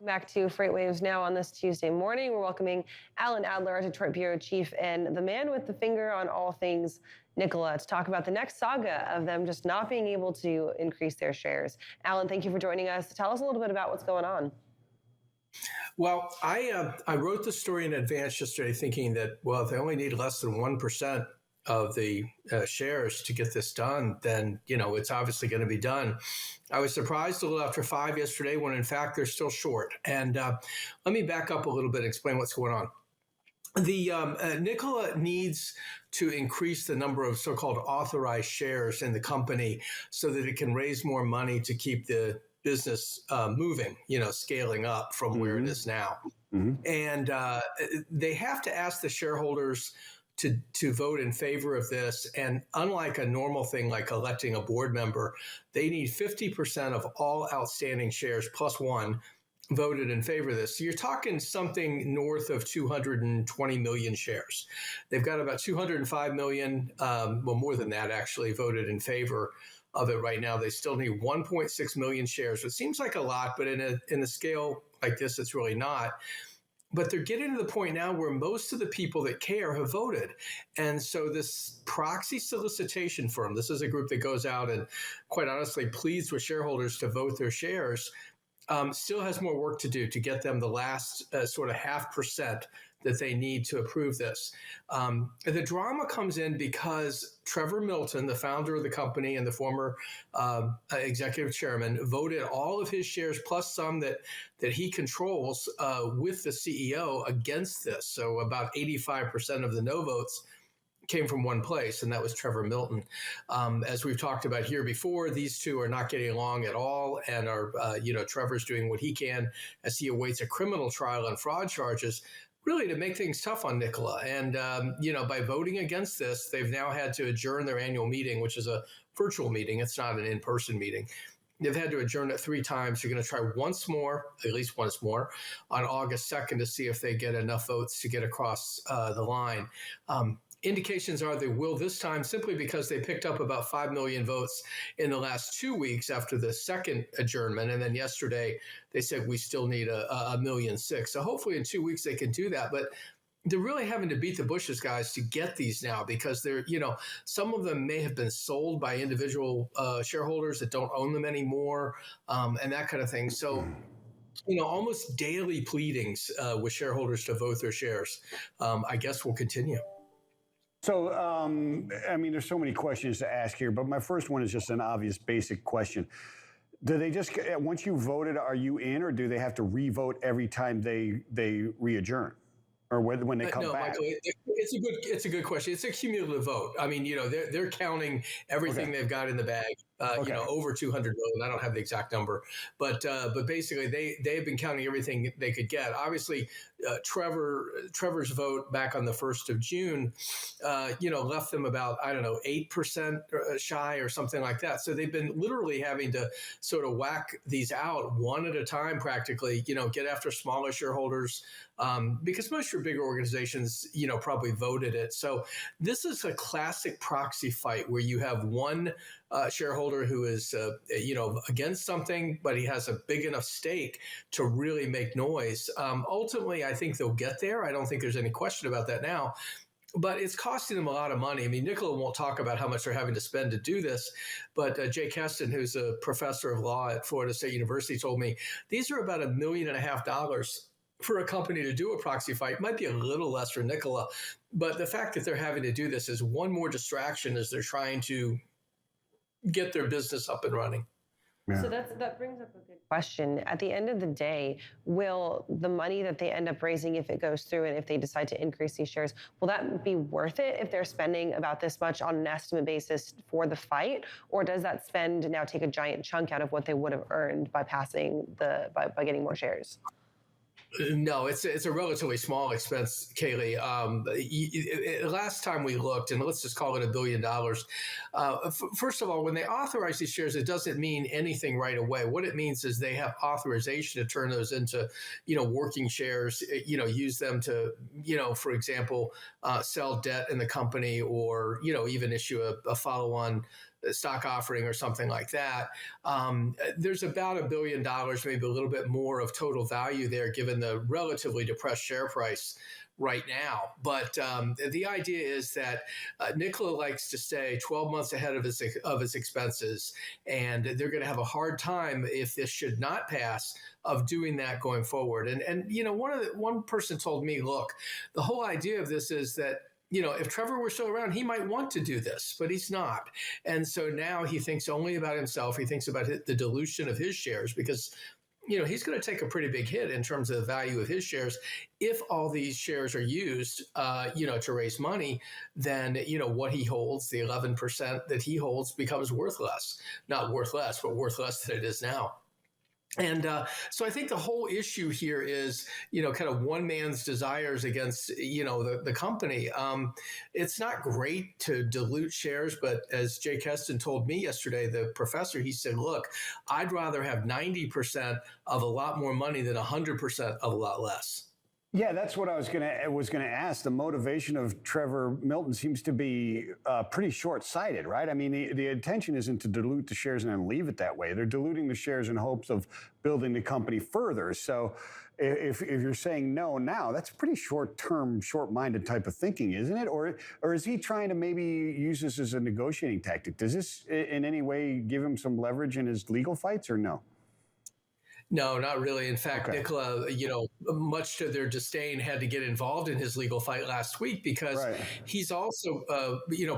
Back to FreightWaves now on this Tuesday morning. We're welcoming Alan Adler, our Detroit bureau chief, and the man with the finger on all things, Nikola, to talk about the next saga of them just not being able to increase their shares. Alan, thank you for joining us. Tell us a little bit about what's going on. Well, I wrote the story in advance yesterday thinking that, well, if they only need less than 1% of the shares to get this done, then, it's obviously going to be done. I was surprised a little after 5 yesterday when, in fact, they're still short. And let me back up a little bit and explain what's going on. The Nikola needs to increase the number of so-called authorized shares in the company so that it can raise more money to keep the business moving, scaling up from where it is now. And they have to ask the shareholders to vote in favor of this. And unlike a normal thing like electing a board member, they need 50% of all outstanding shares plus one voted in favor of this. So you're talking something north of 220 million shares. They've got about 205 million, more than that actually, voted in favor of it right now. They still need 1.6 million shares. It seems like a lot, but in a scale like this, it's really not. But they're getting to the point now where most of the people that care have voted. And so this proxy solicitation firm, this is a group that goes out and quite honestly pleads with shareholders to vote their shares, still has more work to do to get them the last sort of 0.5% that they need to approve this. The drama comes in because Trevor Milton, the founder of the company and the former executive chairman, voted all of his shares plus some that he controls with the CEO against this. So about 85% of the no votes came from one place, and that was Trevor Milton. As we've talked about here before, these two are not getting along at all, and are, Trevor's doing what he can as he awaits a criminal trial on fraud charges, really to make things tough on Nikola. And, by voting against this, they've now had to adjourn their annual meeting, which is a virtual meeting. It's not an in-person meeting. They've had to adjourn it 3 times. They're going to try at least once more, on August 2nd to see if they get enough votes to get across the line. Indications are they will this time, simply because they picked up about 5 million votes in the last 2 weeks after the second adjournment. And then yesterday they said we still need a 1.6 million. So hopefully in 2 weeks they can do that. But they're really having to beat the bushes, guys, to get these now, because they're, some of them may have been sold by individual shareholders that don't own them anymore, and that kind of thing. So almost daily pleadings with shareholders to vote their shares, I guess, will continue. So, there's so many questions to ask here, but my first one is just an obvious basic question. Do they just, once you voted, are you in, or do they have to re-vote every time they re-adjourn? Or when they come back? Michael, it's a good question. It's a cumulative vote. They're counting everything they've got in the bag. Over 200 million. I don't have the exact number, but basically they've been counting everything they could get. Obviously, Trevor's vote back on the 1st of June, left them about 8% shy or something like that. So they've been literally having to sort of whack these out one at a time, practically. Get after smaller shareholders because most of your bigger organizations, probably voted it. So this is a classic proxy fight where you have one shareholder who is, against something, but he has a big enough stake to really make noise. Ultimately, I think they'll get there. I don't think there's any question about that now. But it's costing them a lot of money. Nikola won't talk about how much they're having to spend to do this. But Jay Keston, who's a professor of law at Florida State University, told me these are about $1.5 million for a company to do a proxy fight. Might be a little less for Nikola. But the fact that they're having to do this is one more distraction as they're trying to get their business up and running. Yeah. So that brings up a good question. At the end of the day, will the money that they end up raising, if it goes through and if they decide to increase these shares, will that be worth it if they're spending about this much on an estimate basis for the fight? Or does that spend now take a giant chunk out of what they would have earned by by getting more shares? No, it's a relatively small expense, Kaylee. Last time we looked, and let's just call it $1 billion. First of all, when they authorize these shares, it doesn't mean anything right away. What it means is they have authorization to turn those into, working shares. Use them to, for example, sell debt in the company, or even issue a follow-on stock offering or something like that. There's about $1 billion, maybe a little bit more of total value there, given the relatively depressed share price right now. But the idea is that Nikola likes to stay 12 months ahead of his expenses, and they're going to have a hard time if this should not pass of doing that going forward. And one person told me, look, the whole idea of this is that if Trevor were still around, he might want to do this, but he's not. And so now he thinks only about himself. He thinks about the dilution of his shares because he's going to take a pretty big hit in terms of the value of his shares. If all these shares are used, to raise money, then, what he holds, the 11% that he holds becomes worth less. Not worth less, but worth less than it is now. And so I think the whole issue here is, kind of one man's desires against, the company. It's not great to dilute shares, but as Jay Keston told me yesterday, the professor, he said, look, I'd rather have 90% of a lot more money than 100% of a lot less. Yeah, that's what I was going to ask. The motivation of Trevor Milton seems to be pretty short-sighted, right? I mean, the intention isn't to dilute the shares and then leave it that way. They're diluting the shares in hopes of building the company further. So if you're saying no now, that's pretty short-term, short-minded type of thinking, isn't it? Or is he trying to maybe use this as a negotiating tactic? Does this in any way give him some leverage in his legal fights or no? No, not really. In fact, okay. Nikola, much to their disdain, had to get involved in his legal fight last week because he's also,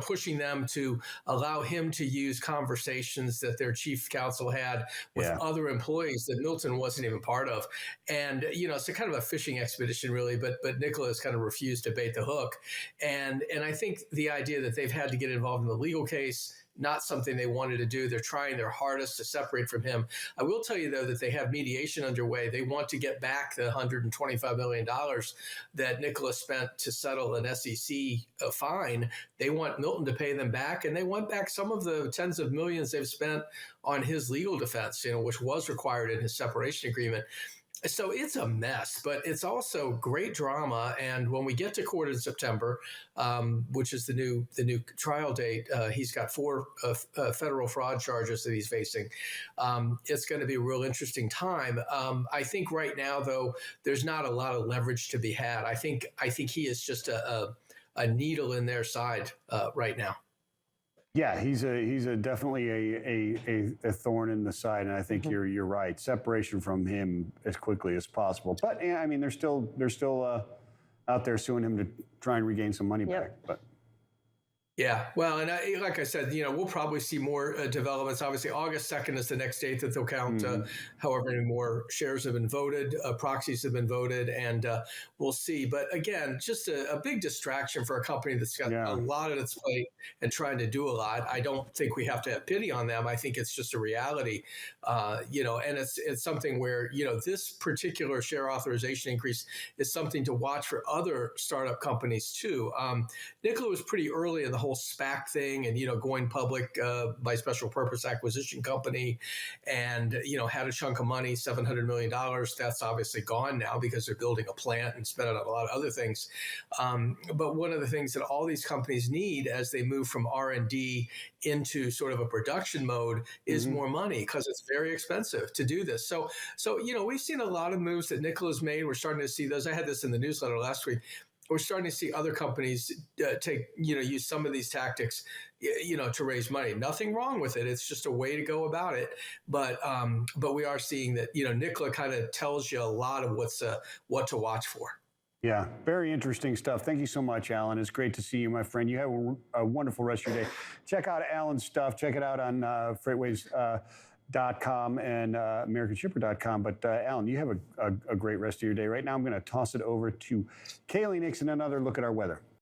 pushing them to allow him to use conversations that their chief counsel had with other employees that Milton wasn't even part of. And, it's a kind of a fishing expedition, really, but Nikola has kind of refused to bait the hook. And I think the idea that they've had to get involved in the legal case, not something they wanted to do. They're trying their hardest to separate from him. I will tell you, though, that they have mediation underway. They want to get back the $125 million that Nikola spent to settle an SEC fine. They want Milton to pay them back, and they want back some of the tens of millions they've spent on his legal defense, which was required in his separation agreement. So it's a mess, but it's also great drama. And when we get to court in September, which is the new trial date, he's got 4 federal fraud charges that he's facing. It's going to be a real interesting time. I think right now, though, there's not a lot of leverage to be had. I think he is just a needle in their side right now. Yeah, he's definitely a thorn in the side, and I think you're right. Separation from him as quickly as possible. But I mean, they're still out there suing him to try and regain some money back. But yeah, well, and like I said, we'll probably see more developments. Obviously, August 2nd is the next date that they'll count however many more shares have been voted, proxies have been voted, and we'll see. But again, just a big distraction for a company that's got a lot on its plate and trying to do a lot. I don't think we have to have pity on them. I think it's just a reality, and it's something where, this particular share authorization increase is something to watch for other startup companies too. Nikola was pretty early in the whole SPAC thing and, going public by special purpose acquisition company and, had a chunk of money, $700 million. That's obviously gone now because they're building a plant and spending on a lot of other things. But one of the things that all these companies need as they move from R&D into sort of a production mode is more money because it's very expensive to do this. So, we've seen a lot of moves that Nikola's made. We're starting to see those. I had this in the newsletter last week. We're starting to see other companies use some of these tactics, to raise money. Nothing wrong with it. It's just a way to go about it. But we are seeing that, Nikola kind of tells you a lot of what to watch for. Yeah, very interesting stuff. Thank you so much, Alan. It's great to see you, my friend. You have a wonderful rest of your day. Check out Alan's stuff. Check it out on freightways.com and americanshipper.com. But Alan, you have a great rest of your day. Right now, I'm going to toss it over to Kaylee Nixon, another look at our weather.